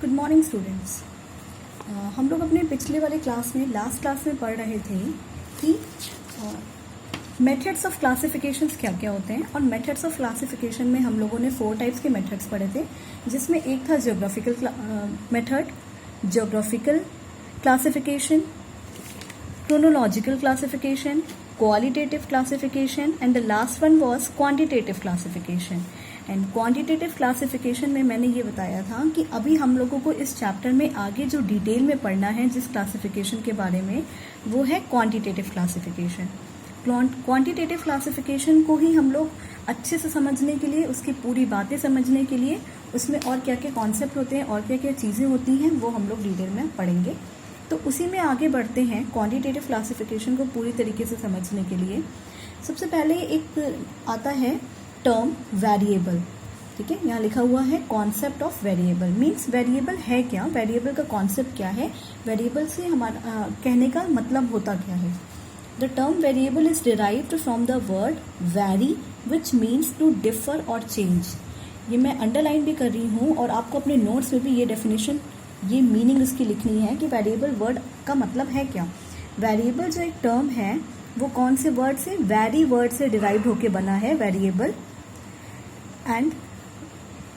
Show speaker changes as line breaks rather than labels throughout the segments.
Good morning students. हम लोग अपने पिछले वाले क्लास में लास्ट क्लास में पढ़ रहे थे कि मेथड्स ऑफ क्लासिफिकेशंस क्या क्या होते हैं। और मेथड्स ऑफ क्लासिफिकेशन में हम लोगों ने 4 टाइप्स के मेथड्स पढ़े थे, जिसमें एक था geographical method, geographical classification, chronological classification, qualitative classification and the last one was quantitative classification. And quantitative classification में मैंने ये बताया था कि अभी हम लोगों को इस चैप्टर में आगे जो डिटेल में पढ़ना है जिस क्लासिफिकेशन के बारे में, वो है क्वांटिटेटिव क्लासिफिकेशन। क्वांटिटेटिव क्लासिफिकेशन को ही हम लोग अच्छे से समझने के लिए, उसकी पूरी बातें समझने के लिए, उसमें और क्या क्या कॉन्सेप्ट होते हैं और क्या क्या चीज़ें होती हैं, वो हम लोग डिटेल में पढ़ेंगे। तो उसी में आगे बढ़ते हैं क्वांटिटेटिव क्लासिफिकेशन को पूरी तरीके से समझने के लिए। सबसे पहले एक आता है टर्म वेरिएबल। ठीक है, यहाँ लिखा हुआ है concept of variable. Means variable है क्या, वेरिएबल का कॉन्सेप्ट क्या है, वेरिएबल से हमारा कहने का मतलब होता क्या है। The term variable is derived from the word vary which means to differ और चेंज। ये मैं अंडरलाइन भी कर रही हूँ और आपको अपने नोट्स में भी ये डेफिनेशन, ये मीनिंग इसकी लिखनी है कि वेरिएबल वर्ड का मतलब है क्या। वेरिएबल जो एक टर्म है वो कौन से वर्ड से, वैरी वर्ड से डिराइव्ड होके बना है वेरिएबल। एंड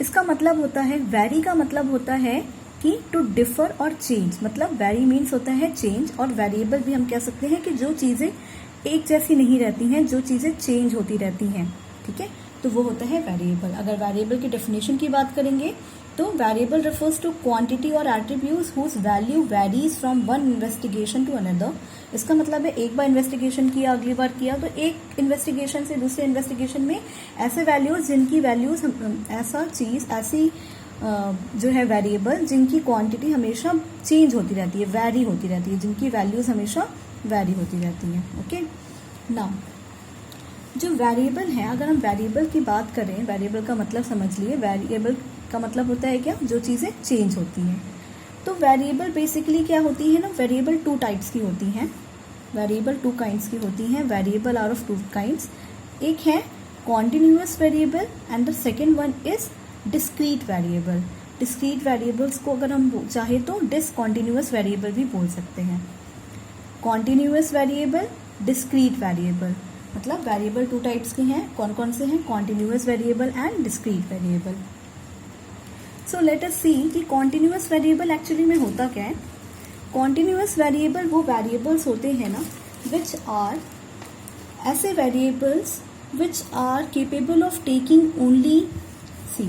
इसका मतलब होता है, वैरी का मतलब होता है कि टू डिफर और चेंज। मतलब वैरी मीन्स होता है चेंज, और वेरिएबल भी हम कह सकते हैं कि जो चीज़ें एक जैसी नहीं रहती हैं, जो चीज़ें चेंज होती रहती हैं। ठीक है, तो वो होता है वेरिएबल। अगर वेरिएबल की डेफिनेशन की बात करेंगे तो वेरिएबल रिफर्स टू क्वांटिटी और attributes whose value varies from one investigation to another. इसका मतलब है एक बार इन्वेस्टिगेशन किया, अगली बार किया, तो एक इन्वेस्टिगेशन से दूसरे इन्वेस्टिगेशन में ऐसे वैल्यूज जिनकी वैल्यूज, ऐसा चीज़, ऐसी जो है वेरिएबल जिनकी क्वांटिटी हमेशा चेंज होती रहती है, वैरी होती रहती है, जिनकी वैल्यूज हमेशा वैरी होती रहती हैं। ओके, नाउ जो वेरिएबल है, अगर हम वेरिएबल की बात करें, वेरिएबल का मतलब समझ लिए, वेरिएबल का मतलब होता है क्या, जो चीज़ें चेंज होती हैं। तो वेरिएबल बेसिकली क्या होती है ना, वेरिएबल 2 टाइप्स की होती हैं, वेरिएबल 2 काइंड्स की होती हैं। Variable are of 2 kinds. एक है continuous variable and the second one is discrete variable. Discrete variables को अगर हम चाहे तो डिसकॉन्टिन्यूअस वेरिएबल भी बोल सकते हैं। कॉन्टिन्यूअस वेरिएबल, डिस्क्रीट वेरिएबल, मतलब वेरिएबल 2 टाइप्स के हैं। कौन कौन से हैं, continuous variable and discrete variable. So let us see कि कॉन्टिन्यूअस वेरिएबल एक्चुअली में होता क्या है। कॉन्टिन्यूअस वेरिएबल वो वेरिएबल्स होते हैं ना विच आर, ऐसे variables which are capable of taking only, see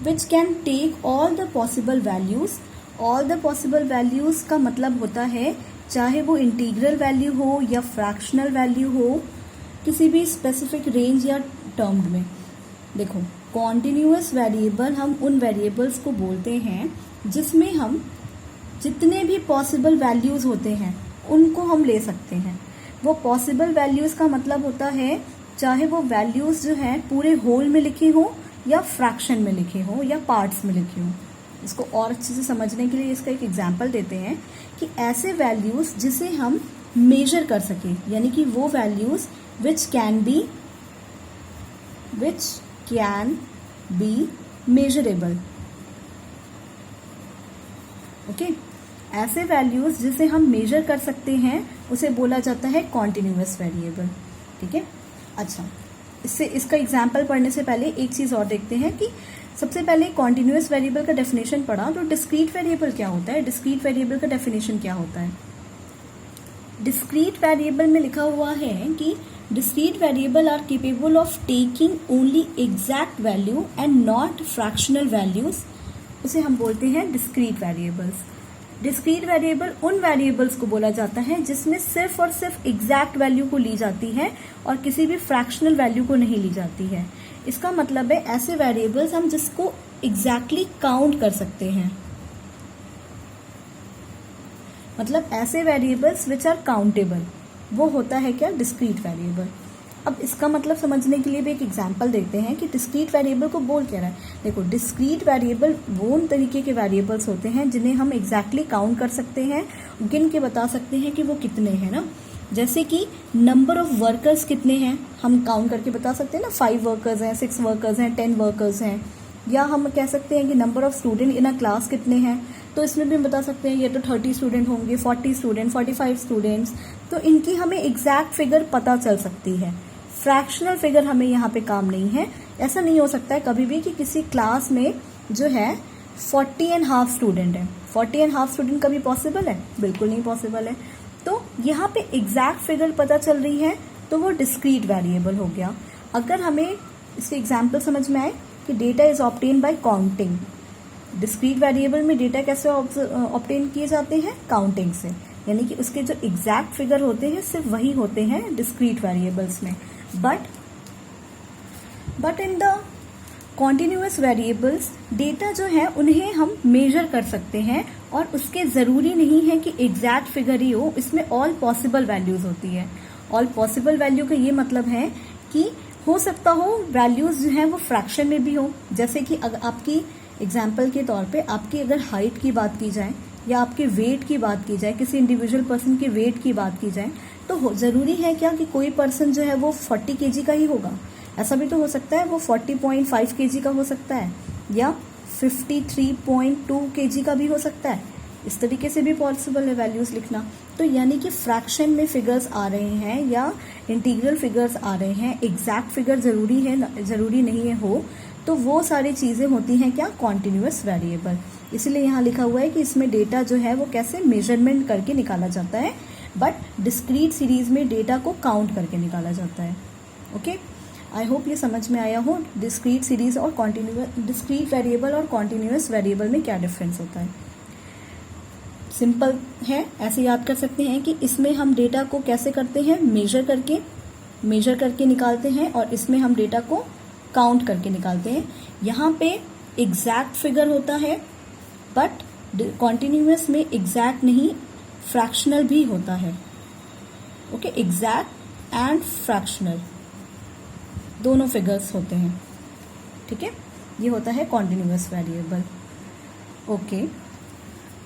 which can take all the possible values. All the possible values का मतलब होता है चाहे वो इंटीग्रल वैल्यू हो या फ्रैक्शनल वैल्यू हो, किसी भी स्पेसिफिक रेंज या टर्म में। देखो, कॉन्टिन्यूअस वेरिएबल हम उन वेरिएबल्स को बोलते हैं जिसमें हम जितने भी पॉसिबल वैल्यूज होते हैं उनको हम ले सकते हैं। वो पॉसिबल वैल्यूज का मतलब होता है चाहे वो वैल्यूज जो हैं पूरे होल में लिखे हो या फ्रैक्शन में लिखे हो या पार्ट्स में लिखे हो। इसको और अच्छे से समझने के लिए इसका एक एग्जाम्पल देते हैं कि ऐसे वैल्यूज जिसे हम मेजर कर सके, यानी कि वो values which can be measurable. Okay, ऐसे वैल्यूज जिसे हम मेजर कर सकते हैं उसे बोला जाता है कॉन्टिन्यूअस वेरिएबल। ठीक है, अच्छा, इसका एग्जाम्पल पढ़ने से पहले एक चीज और देखते हैं कि सबसे पहले कॉन्टिन्यूअस वेरिएबल का डेफिनेशन पढ़ा, तो डिस्क्रीट वेरिएबल क्या होता है, डिस्क्रीट वेरिएबल का डेफिनेशन क्या होता है। डिस्क्रीट वेरिएबल में लिखा हुआ है कि discrete variable are capable of taking only exact value and not fractional values। उसे हम बोलते हैं discrete variables। discrete variable उन variables को बोला जाता है जिसमें सिर्फ और सिर्फ exact value को ली जाती है और किसी भी fractional value को नहीं ली जाती है। इसका मतलब है ऐसे variables हम जिसको exactly count कर सकते हैं, मतलब ऐसे वेरिएबल्स विच आर काउंटेबल, वो होता है क्या, डिस्क्रीट वेरिएबल। अब इसका मतलब समझने के लिए भी एक एग्जांपल देखते हैं कि डिस्क्रीट वेरिएबल को बोल क्या रहा है। देखो, डिस्क्रीट वेरिएबल वो तरीके के वेरिएबल्स होते हैं जिन्हें हम एग्जैक्टली काउंट कर सकते हैं, गिन के बता सकते हैं कि वो कितने हैं ना। जैसे कि नंबर ऑफ वर्कर्स कितने हैं हम काउंट करके बता सकते हैं ना, 5 वर्कर्स हैं, 6 वर्कर्स हैं, 10 वर्कर्स हैं। या हम कह सकते हैं कि number of student in a class कितने हैं, तो इसमें भी हम बता सकते हैं ये तो 30 स्टूडेंट होंगे, 40 स्टूडेंट, 45 स्टूडेंट्स, तो इनकी हमें एग्जैक्ट फिगर पता चल सकती है। फ्रैक्शनल फिगर हमें यहाँ पे काम नहीं है। ऐसा नहीं हो सकता है कभी भी कि किसी क्लास में जो है 40.5 स्टूडेंट है, 40.5 स्टूडेंट कभी पॉसिबल है? बिल्कुल नहीं पॉसिबल है। तो यहाँ पे एग्जैक्ट फिगर पता चल रही है तो वो डिस्क्रीट वेरिएबल हो गया। अगर हमें इसके एग्जाम्पल समझ में आए कि data is obtain bye counting, discrete variable में डेटा कैसे ऑब्टेन किए जाते हैं? काउंटिंग से, यानी कि उसके जो एग्जैक्ट फिगर होते हैं सिर्फ वही होते हैं डिस्क्रीट वेरिएबल्स में। But in the continuous variables data जो है उन्हें हम मेजर कर सकते हैं और उसके ज़रूरी नहीं है कि एग्जैक्ट फिगर ही हो, इसमें ऑल पॉसिबल वैल्यूज होती है। ऑल पॉसिबल वैल्यू का ये मतलब है कि हो सकता हो वैल्यूज जो है वो फ्रैक्शन में भी हो, जैसे कि अगर आपकी एग्जाम्पल के तौर पे आपकी अगर हाइट की बात की जाए या आपके वेट की बात की जाए, किसी इंडिविजुअल पर्सन के वेट की बात की जाए, तो ज़रूरी है क्या कि कोई पर्सन जो है वो 40 kg का ही होगा? ऐसा भी तो हो सकता है वो 40.5 kg का हो सकता है या 53.2 kg का भी हो सकता है। इस तरीके से भी पॉसिबल है वैल्यूज लिखना। तो यानी कि फ्रैक्शन में फिगर्स आ रहे हैं या इंटीग्रल फिगर्स आ रहे हैं, एग्जैक्ट फिगर जरूरी नहीं है हो, तो वो सारी चीजें होती हैं क्या? Continuous variable. इसलिए यहाँ लिखा हुआ है कि इसमें डेटा जो है वो कैसे मेजरमेंट करके निकाला जाता है, बट डिस्क्रीट सीरीज में डेटा को काउंट करके निकाला जाता है। ओके, आई होप ये समझ में आया हो डिस्क्रीट सीरीज और डिस्क्रीट वेरिएबल और कॉन्टिन्यूअस वेरिएबल में क्या डिफरेंस होता है। सिंपल है, ऐसे याद कर सकते हैं कि इसमें हम डेटा को कैसे करते हैं? मेजर करके निकालते हैं और इसमें हम डेटा को काउंट करके निकालते हैं। यहाँ पे एग्जैक्ट फिगर होता है बट कॉन्टिन्यूअस में एग्जैक्ट नहीं, फ्रैक्शनल भी होता है। ओके, एग्जैक्ट एंड फ्रैक्शनल दोनों फिगर्स होते हैं। ठीक है, ये होता है कॉन्टिन्यूअस वेरिएबल। ओके,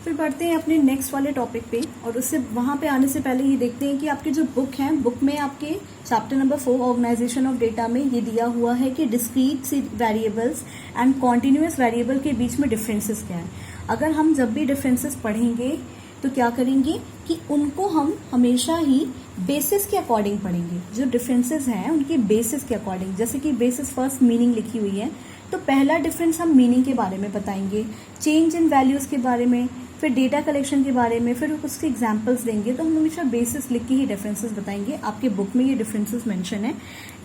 फिर बढ़ते हैं अपने नेक्स्ट वाले टॉपिक पे, और उससे वहां पे आने से पहले ये देखते हैं कि आपकी जो बुक है, बुक में आपके chapter number 4 organisation of data में ये दिया हुआ है कि discrete variables and continuous variable के बीच में डिफरेंसेस क्या है। अगर हम जब भी डिफरेंसेस पढ़ेंगे तो क्या करेंगे कि उनको हम हमेशा ही बेसिस के अकॉर्डिंग पढ़ेंगे। जो डिफरेंसेस हैं उनके बेसिस के अकॉर्डिंग, जैसे कि बेसिस फर्स्ट मीनिंग लिखी हुई है, तो पहला डिफरेंस हम मीनिंग के बारे में बताएंगे, चेंज इन वैल्यूज के बारे में, फिर डेटा कलेक्शन के बारे में, फिर उसके एग्जाम्पल्स देंगे। तो हम हमेशा बेसिस लिख के ही डिफरेंसेस बताएंगे। आपके बुक में ये डिफरेंसेस मेंशन है,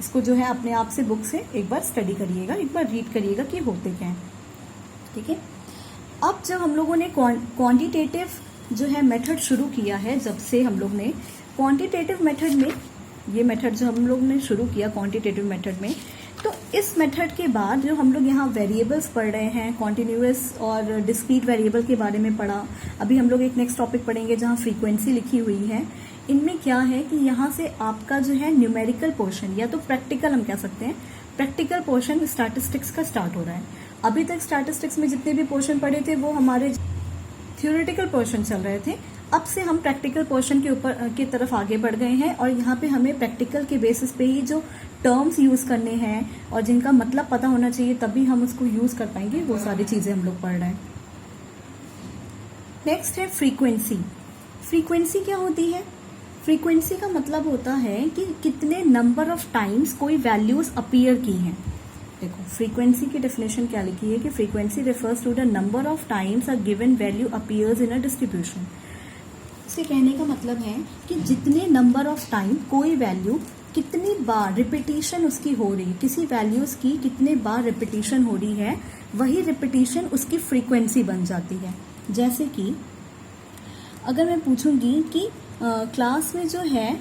इसको जो है अपने आप से बुक से एक बार स्टडी करिएगा, एक बार रीड करिएगा कि होते क्या हैं। ठीक है, अब जब हम लोगों ने क्वांटिटेटिव जो है मेथड शुरू किया है, जब से हम लोग ने क्वांटिटेटिव मेथड में, ये मेथड जो हम लोग ने शुरू किया क्वांटिटेटिव मेथड में, तो इस मेथड के बाद जो हम लोग यहाँ वेरिएबल्स पढ़ रहे हैं, कॉन्टिन्यूअस और डिस्क्रीट वेरिएबल के बारे में पढ़ा। अभी हम लोग एक नेक्स्ट टॉपिक पढ़ेंगे जहाँ फ्रीक्वेंसी लिखी हुई है। इनमें क्या है कि यहाँ से आपका जो है न्यूमेरिकल पोर्शन या तो प्रैक्टिकल हम कह सकते हैं, प्रैक्टिकल पोर्शन स्टैटिस्टिक्स का स्टार्ट हो रहा है। अभी तक स्टैटिस्टिक्स में जितने भी पोर्शन पढ़े थे वो हमारे थ्योरेटिकल पोर्शन चल रहे थे। अब से हम प्रैक्टिकल पोर्शन के ऊपर की तरफ आगे बढ़ गए हैं और यहाँ पे हमें प्रैक्टिकल के बेसिस पे ही जो टर्म्स यूज करने हैं और जिनका मतलब पता होना चाहिए तभी हम उसको यूज कर पाएंगे, वो सारी चीजें हम लोग पढ़ रहे हैं। नेक्स्ट है फ्रीक्वेंसी। फ्रीक्वेंसी क्या होती है? फ्रीक्वेंसी का मतलब होता है कि कितने नंबर ऑफ टाइम्स कोई वैल्यूज अपीयर की हैं। देखो फ्रीक्वेंसी की डेफिनेशन क्या लिखी है कि frequency refers to the number of times a given value appears in a distribution. इसके कहने का मतलब है कि जितने नंबर ऑफ टाइम कोई वैल्यू कितनी बार रिपीटिशन उसकी हो रही, किसी वैल्यूज की कितने बार रिपीटिशन हो रही है, वही रिपीटिशन उसकी फ्रीक्वेंसी बन जाती है। जैसे कि अगर मैं पूछूंगी कि क्लास में जो है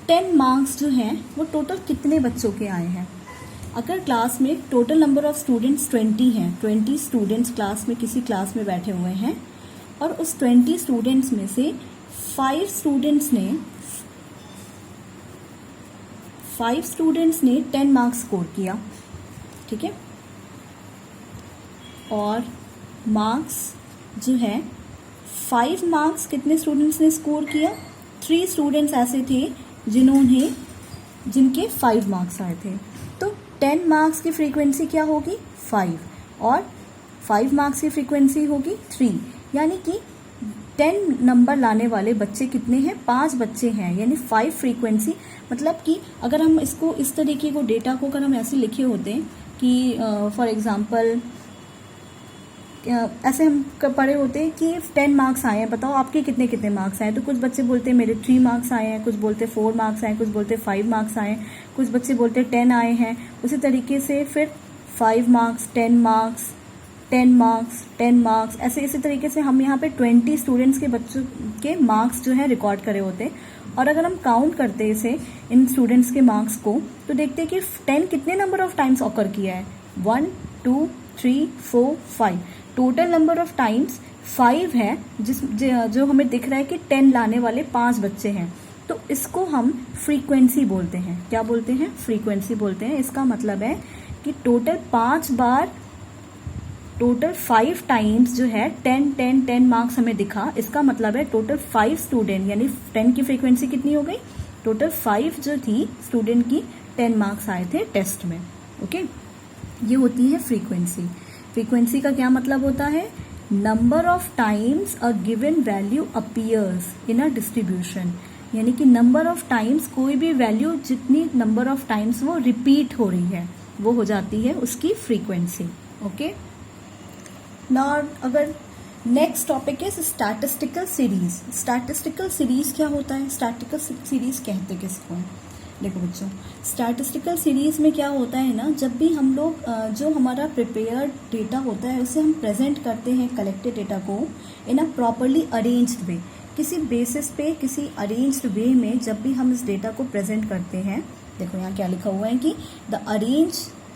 10 मार्क्स जो हैं वो टोटल कितने बच्चों के आए हैं। अगर क्लास में टोटल नंबर ऑफ स्टूडेंट्स 20 हैं, 20 स्टूडेंट्स क्लास में किसी क्लास में बैठे हुए हैं और उस 20 स्टूडेंट्स में से 5 स्टूडेंट्स ने 10 मार्क्स स्कोर किया, ठीक है, और मार्क्स जो है 5 मार्क्स कितने स्टूडेंट्स ने स्कोर किया? 3 स्टूडेंट्स ऐसे थे जिनके 5 मार्क्स आए थे। तो 10 मार्क्स की फ्रीक्वेंसी क्या होगी? 5। और 5 मार्क्स की फ्रीक्वेंसी होगी 3, यानी कि 10 नंबर लाने वाले बच्चे कितने हैं, 5 बच्चे हैं, यानी 5 फ्रीक्वेंसी। मतलब कि अगर हम इसको इस तरीके को डेटा को अगर हम ऐसे लिखे होते हैं कि फॉर एग्जांपल ऐसे हम पढ़े होते हैं कि 10 मार्क्स आए हैं, बताओ आपके कितने कितने मार्क्स आए, तो कुछ बच्चे बोलते हैं मेरे 3 मार्क्स आए हैं, कुछ बोलते 4 मार्क्स आए हैं, कुछ बोलते 5 मार्क्स आए हैं, कुछ बच्चे बोलते 10 आए हैं। उसी तरीके से फिर 5 मार्क्स, 10 मार्क्स, 10 मार्क्स, 10 मार्क्स, ऐसे इसी तरीके से हम यहाँ पे 20 स्टूडेंट्स के बच्चों के मार्क्स जो है रिकॉर्ड करे होते हैं। और अगर हम काउंट करते हैं इसे इन स्टूडेंट्स के मार्क्स को, तो देखते हैं कि 10 कितने नंबर ऑफ टाइम्स ऑकर किया है, 1 2 3 4 5, टोटल नंबर ऑफ टाइम्स 5 है, जो हमें दिख रहा है कि 10 लाने वाले 5 बच्चे हैं। तो इसको हम फ्रीक्वेंसी बोलते हैं। क्या बोलते हैं, फ्रीक्वेंसी बोलते हैं। इसका मतलब है कि टोटल 5 बार, टोटल 5 टाइम्स जो है 10 10 10 मार्क्स हमें दिखा, इसका मतलब है टोटल 5 स्टूडेंट, यानी 10 की फ्रीक्वेंसी कितनी हो गई, टोटल 5 जो थी स्टूडेंट की 10 मार्क्स आए थे टेस्ट में। ओके, ये होती है फ्रीक्वेंसी। फ्रीक्वेंसी का क्या मतलब होता है, number of times a given value appears in a distribution, यानी कि नंबर ऑफ टाइम्स कोई भी वैल्यू जितनी नंबर ऑफ टाइम्स वो रिपीट हो रही है वो हो जाती है उसकी फ्रीक्वेंसी। ओके, नाउ अगर नेक्स्ट टॉपिक है स्टैटिस्टिकल सीरीज। स्टैटिस्टिकल सीरीज क्या होता है, स्टैटिस्टिकल सीरीज कहते किसको है। देखो बच्चों, स्टैटिस्टिकल सीरीज में क्या होता है ना, जब भी हम लोग जो हमारा प्रिपेयर्ड डेटा होता है उसे हम प्रेजेंट करते हैं, कलेक्टेड डेटा को इन अ प्रॉपरली अरेंज्ड वे, किसी बेसिस पे किसी अरेंज्ड वे में जब भी हम इस डेटा को प्रेजेंट करते हैं। देखो यहाँ क्या लिखा हुआ है कि the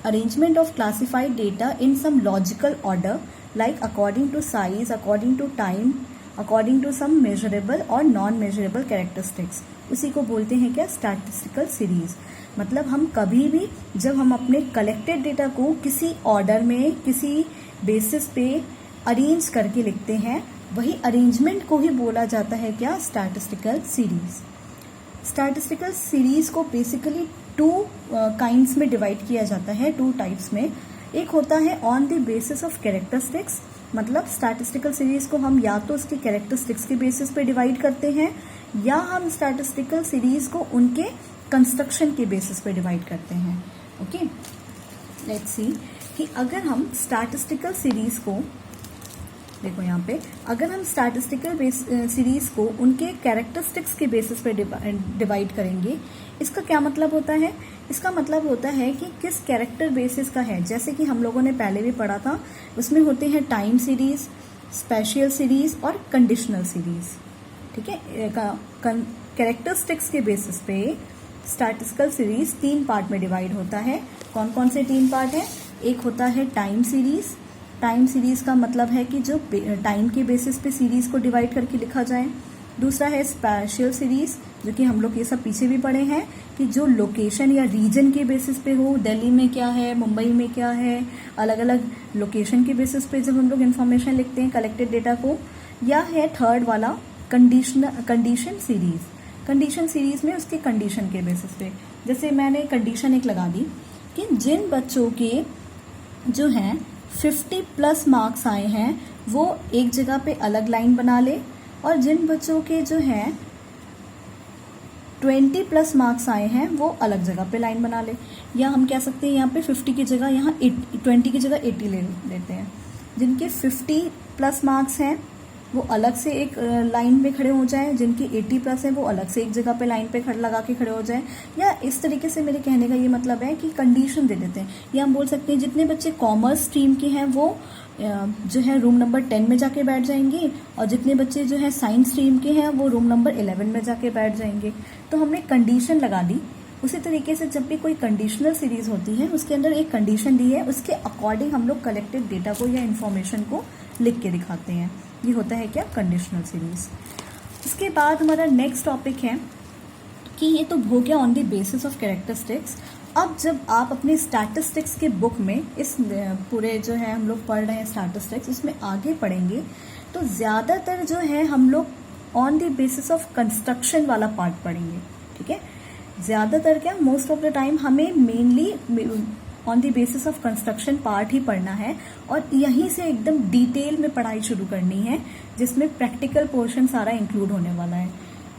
arrangement of classified data in some logical order like according to size, according to time, according to some measurable और नॉन मेजरेबल कैरेक्टरिस्टिक्स, उसी को बोलते हैं क्या, स्टैटिस्टिकल सीरीज। मतलब हम कभी भी जब हम अपने कलेक्टेड डेटा को किसी ऑर्डर में किसी बेसिस पे अरेंज करके लिखते हैं, वही अरेंजमेंट को ही बोला जाता है क्या, स्टैटिस्टिकल सीरीज। स्टैटिस्टिकल सीरीज को बेसिकली 2 काइंड्स में डिवाइड किया जाता है, 2 टाइप्स में। एक होता है on the basis of characteristics, मतलब स्टैटिस्टिकल सीरीज को हम या तो उसकी कैरेक्टरिस्टिक्स के बेसिस पे डिवाइड करते हैं, या हम स्टैटिस्टिकल सीरीज को उनके कंस्ट्रक्शन के बेसिस पे डिवाइड करते हैं। ओके, लेट्स सी कि अगर हम स्टैटिस्टिकल सीरीज को, देखो यहाँ पे, अगर हम स्टैटिस्टिकल सीरीज को उनके कैरेक्टरिस्टिक्स के बेसिस पे डिवाइड करेंगे, इसका क्या मतलब होता है, इसका मतलब होता है कि किस कैरेक्टर बेसिस का है। जैसे कि हम लोगों ने पहले भी पढ़ा था, उसमें होते हैं टाइम सीरीज, स्पेशियल सीरीज और कंडीशनल सीरीज। ठीक है, कैरेक्टरिस्टिक्स के बेसिस पे स्टैटिस्टिकल सीरीज 3 पार्ट में डिवाइड होता है। कौन कौन से 3 पार्ट है, एक होता है टाइम सीरीज। टाइम सीरीज का मतलब है कि जो टाइम के बेसिस पे सीरीज को डिवाइड करके लिखा जाए। दूसरा है स्पेशियल सीरीज, जो कि हम लोग ये सब पीछे भी पढ़े हैं कि जो लोकेशन या रीजन के बेसिस पे हो, दिल्ली में क्या है, मुंबई में क्या है, अलग अलग लोकेशन के बेसिस पे जब हम लोग इन्फॉर्मेशन लिखते हैं कलेक्टेड डेटा को। या है थर्ड वाला कंडीशन सीरीज। कंडीशन सीरीज में उसके कंडीशन के बेसिस पे, जैसे मैंने कंडीशन एक लगा दी कि जिन बच्चों के जो हैं 50+ मार्क्स आए हैं वो एक जगह पे अलग लाइन बना ले, और जिन बच्चों के जो हैं 20+ मार्क्स आए हैं वो अलग जगह पे लाइन बना ले। या हम कह सकते हैं यहाँ पे 50 की जगह यहाँ 20 की जगह 80 ले लेते हैं। जिनके 50+ मार्क्स हैं वो अलग से एक लाइन पे खड़े हो जाएं, जिनके 80+ हैं वो अलग से एक जगह पे लाइन पे लगा के खड़े हो जाएं। या इस तरीके से मेरे कहने का ये मतलब है कि कंडीशन दे देते हैं। या हम बोल सकते हैं जितने बच्चे कॉमर्स स्ट्रीम के हैं वो जो है रूम नंबर 10 में जाके बैठ जाएंगे, और जितने बच्चे जो है साइंस स्ट्रीम के हैं वो रूम नंबर 11 में जाके बैठ जाएंगे। तो हमने कंडीशन लगा दी। उसी तरीके से जब भी कोई कंडीशनल सीरीज होती है उसके अंदर एक कंडीशन दी है, उसके अकॉर्डिंग हम लोग कलेक्टेड डेटा को या इन्फॉर्मेशन को लिख के दिखाते हैं। ये होता है क्या, कंडीशनल सीरीज। इसके बाद हमारा नेक्स्ट टॉपिक है कि ये तो हो गया on the basis of characteristics. अब जब आप अपने स्टैटिस्टिक्स के बुक में इस पूरे जो है हम लोग पढ़ रहे हैं स्टैटिस्टिक्स, इसमें आगे पढ़ेंगे तो ज़्यादातर जो है हम लोग on the basis of construction वाला पार्ट पढ़ेंगे। ठीक है, ज़्यादातर क्या, मोस्ट ऑफ द टाइम हमें mainly on the basis of construction part ही पढ़ना है और यहीं से एकदम डिटेल में पढ़ाई शुरू करनी है, जिसमें प्रैक्टिकल पोर्शन सारा इंक्लूड होने वाला है।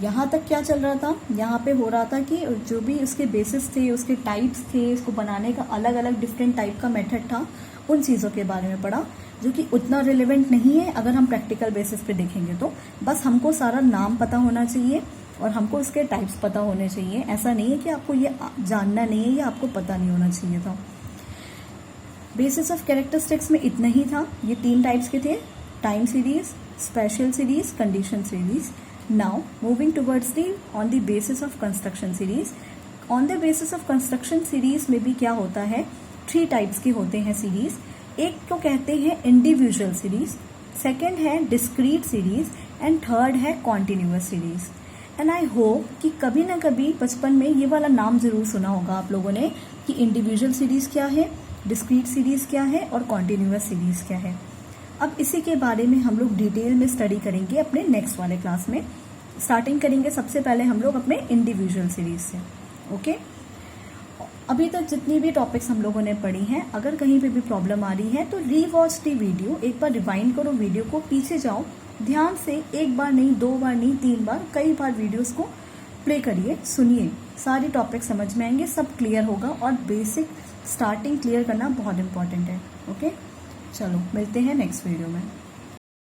यहाँ तक क्या चल रहा था, यहाँ पे हो रहा था कि जो भी उसके बेसिस थे, उसके टाइप्स थे, उसको बनाने का अलग अलग डिफरेंट टाइप का मेथड था, उन चीज़ों के बारे में पढ़ा, जो कि उतना रिलेवेंट नहीं है अगर हम प्रैक्टिकल बेसिस पे देखेंगे तो। बस हमको सारा नाम पता होना चाहिए और हमको इसके टाइप्स पता होने चाहिए। ऐसा नहीं है कि आपको ये जानना नहीं है या आपको पता नहीं होना चाहिए था। बेसिस ऑफ कैरेक्टरिस्टिक्स में इतना ही था। ये 3 टाइप्स के थे, time series, special series, condition series. Now moving towards the on the basis of construction series. On the basis of construction series में भी क्या होता है, 3 टाइप्स के होते हैं सीरीज। एक को कहते हैं इंडिविजुअल सीरीज, सेकेंड है डिस्क्रीट सीरीज एंड थर्ड है continuous series. And I hope कि कभी ना कभी बचपन में ये वाला नाम जरूर सुना होगा आप लोगों ने कि इंडिविजुअल सीरीज क्या है, डिस्क्रीट सीरीज क्या है और कॉन्टिन्यूअस सीरीज क्या है। अब इसी के बारे में हम लोग डिटेल में स्टडी करेंगे अपने नेक्स्ट वाले क्लास में। स्टार्टिंग करेंगे सबसे पहले हम लोग अपने इंडिविजुअल सीरीज से। ओके, अभी तक जितनी भी टॉपिक्स हम लोगों ने पढ़ी हैं, अगर कहीं पे भी प्रॉब्लम आ रही है तो रीवॉच दी वीडियो, एक बार रिवाइंड करो वीडियो को, पीछे जाओ ध्यान से, 1 बार नहीं, 2 बार नहीं, 3 बार, कई बार वीडियोस को प्ले करिए, सुनिए, सारी टॉपिक समझ में आएंगे, सब क्लियर होगा। और बेसिक स्टार्टिंग क्लियर करना बहुत इंपॉर्टेंट है। ओके, चलो मिलते हैं नेक्स्ट वीडियो में।